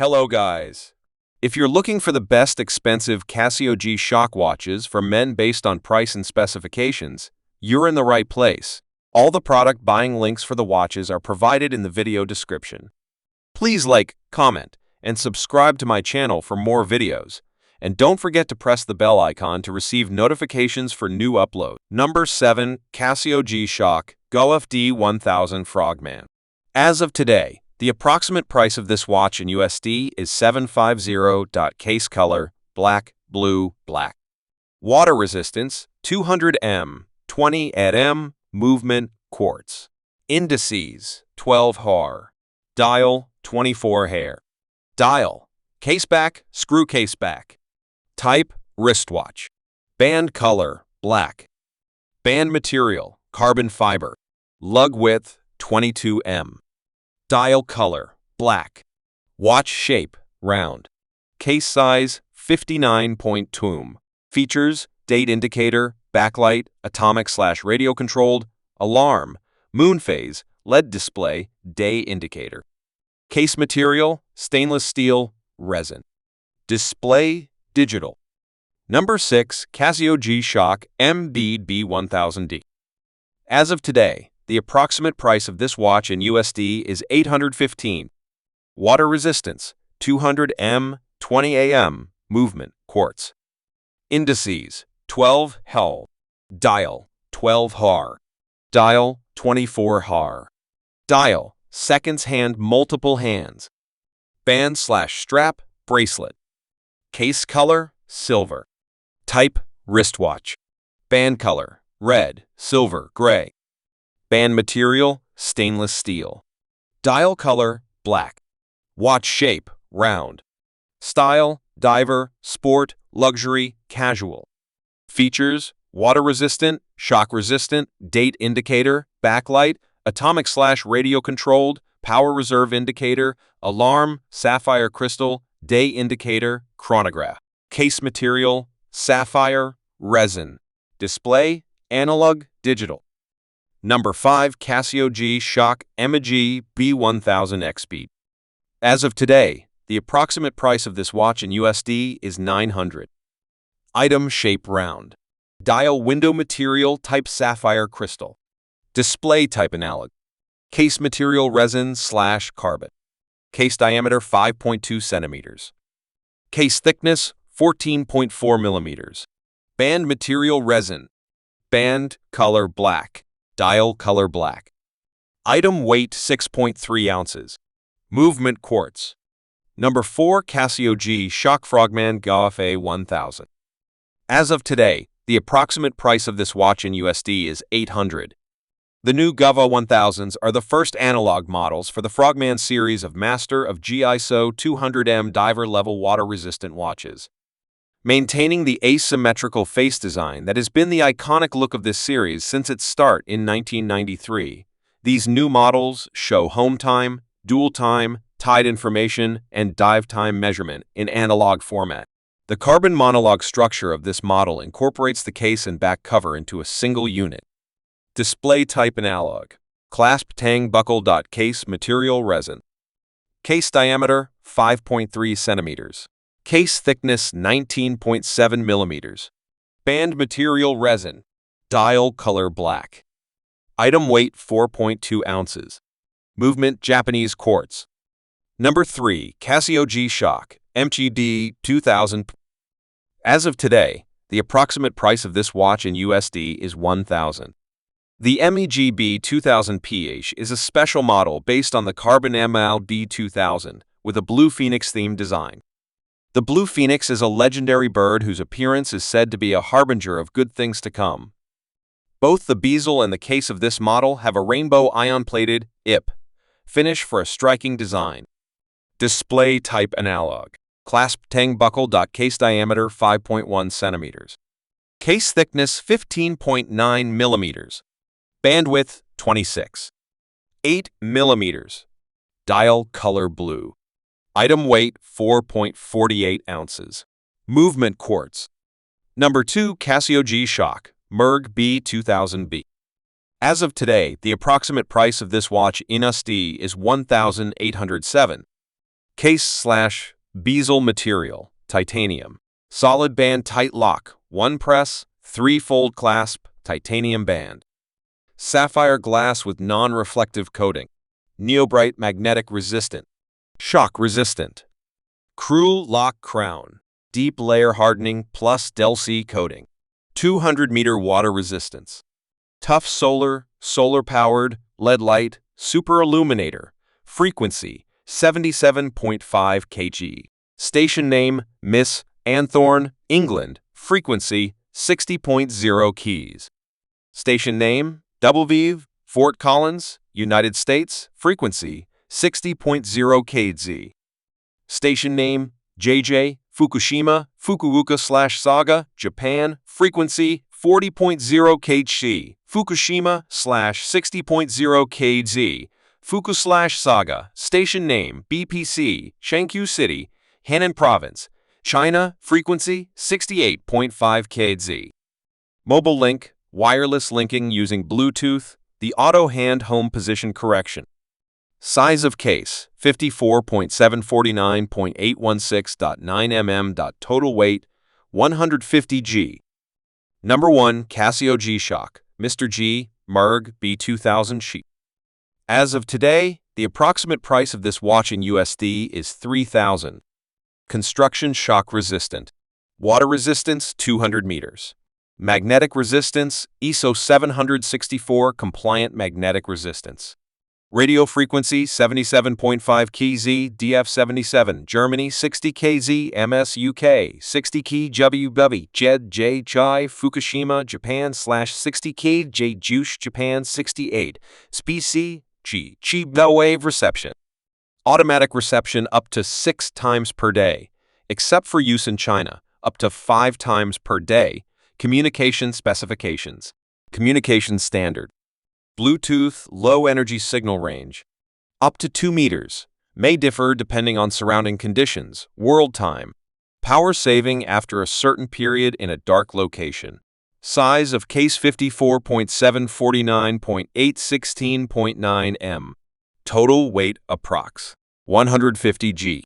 Hello guys! If you're looking for the best expensive Casio G-Shock watches for men based on price and specifications, you're in the right place. All the product buying links for the watches are provided in the video description. Please like, comment, and subscribe to my channel for more videos. And don't forget to press the bell icon to receive notifications for new uploads. Number 7. Casio G-Shock GoFD 1000 Frogman. As of today, the approximate price of this watch in USD is $750. Case color, black, blue, black. Water resistance, 200 m, 20 m, movement, quartz. Indices, 12 har. Dial, 24 hair. Dial, caseback, screw caseback. Type, wristwatch. Band color, black. Band material, carbon fiber. Lug width, 22 m. Dial color, black. Watch shape, round. Case size, 59.2. Features, date indicator, backlight, atomic/radio controlled, alarm, moon phase, LED display, day indicator. Case material, stainless steel, resin. Display, digital. Number 6. Casio G-Shock MB 1000D. As of today, the approximate price of this watch in USD is $815. Water resistance, 200 m, 20 am, movement, quartz. Indices, 12 hel. Dial, 12 har. Dial, 24 har. Dial, seconds hand, multiple hands. Band/strap, bracelet. Case color, silver. Type, wristwatch. Band color, red, silver, gray. Band material, stainless steel. Dial color, black. Watch shape, round. Style, diver, sport, luxury, casual. Features, water resistant, shock resistant, date indicator, backlight, atomic/radio controlled, power reserve indicator, alarm, sapphire crystal, day indicator, chronograph. Case material, sapphire, resin. Display, analog, digital. Number 5. Casio G-Shock MG B1000XB. As of today, the approximate price of this watch in USD is $900. Item shape round. Dial window material type sapphire crystal. Display type analog. Case material resin/carbon. Case diameter 5.2 centimeters. Case thickness 14.4 millimeters. Band material resin. Band color black. Dial color black. Item weight 6.3 ounces. Movement quartz. Number 4. Casio G-Shock FROGMAN GoFD 1000. As of today, the approximate price of this watch in USD is $800. The new GoFD 1000s are the first analog models for the FROGMAN series of Master of G ISO 200M diver-level water-resistant watches. Maintaining the asymmetrical face design that has been the iconic look of this series since its start in 1993, these new models show home time, dual time, tide information, and dive time measurement in analog format. The carbon monologue structure of this model incorporates the case and back cover into a single unit. Display type analog. Clasp tang buckle. Case material resin. Case diameter 5.3 centimeters. Case thickness 19.7 millimeters. Band material resin. Dial color black. Item weight 4.2 ounces. Movement Japanese quartz. Number 3. Casio G-Shock MG 2000. As of today, the approximate price of this watch in USD is $1,000. The MEG 2000PH is a special model based on the Carbon ML 2000 with a Blue Phoenix-themed design. The Blue Phoenix is a legendary bird whose appearance is said to be a harbinger of good things to come. Both the bezel and the case of this model have a rainbow ion-plated IP finish for a striking design. Display type analog. Clasp tang buckle. Case diameter 5.1 centimeters. Case thickness 15.9 millimeters. Bandwidth 26.8 millimeters. Dial color blue. Item weight 4.48 ounces. Movement quartz. Number 2. Casio G-Shock MERG B2000B. As of today, the approximate price of this watch in USD is $1,807. Case/bezel material, titanium. Solid band tight lock, 1 press, 3-fold clasp, titanium band. Sapphire glass with non-reflective coating. Neobrite magnetic resistant. Shock resistant. Cruel lock crown. Deep layer hardening plus Del-C coating. 200-meter water resistance. Tough solar-powered, LED light, super illuminator. Frequency, 77.5 kg. Station name, Miss Anthorn, England. Frequency, 60.0 keys. Station name, Doublevive, Fort Collins, United States. Frequency, 60.0 kz. Station name, JJ, Fukushima, Fukuoka/Saga, Japan. Frequency, 40.0 kg. Fukushima/60.0 kz. Fuku/Saga. Station name, BPC, Shenkyu City, Henan Province, China. Frequency, 68.5 kz. Mobile link, wireless linking using Bluetooth, the auto hand home position correction. Size of case, 54.749.816.9 mm. Total weight, 150 g. Number 1. Casio G-Shock, Mr. G, Merg, B2000 sheet. As of today, the approximate price of this watch in USD is $3,000. Construction shock resistant. Water resistance, 200 meters. Magnetic resistance, ISO 764 compliant magnetic resistance. Radio frequency 77.5 kz, DF77, Germany 60 kz, MS UK 60 kW, Jed J Chai, Fukushima, Japan/60 kj, Jush, Japan 68, Specie G, Chiba wave reception. Automatic reception up to 6 times per day, except for use in China, up to 5 times per day. Communication specifications. Communication standard. Bluetooth low energy signal range. Up to 2 meters. May differ depending on surrounding conditions. World time. Power saving after a certain period in a dark location. Size of case 54.749.816.9 m. Total weight approx. 150 g.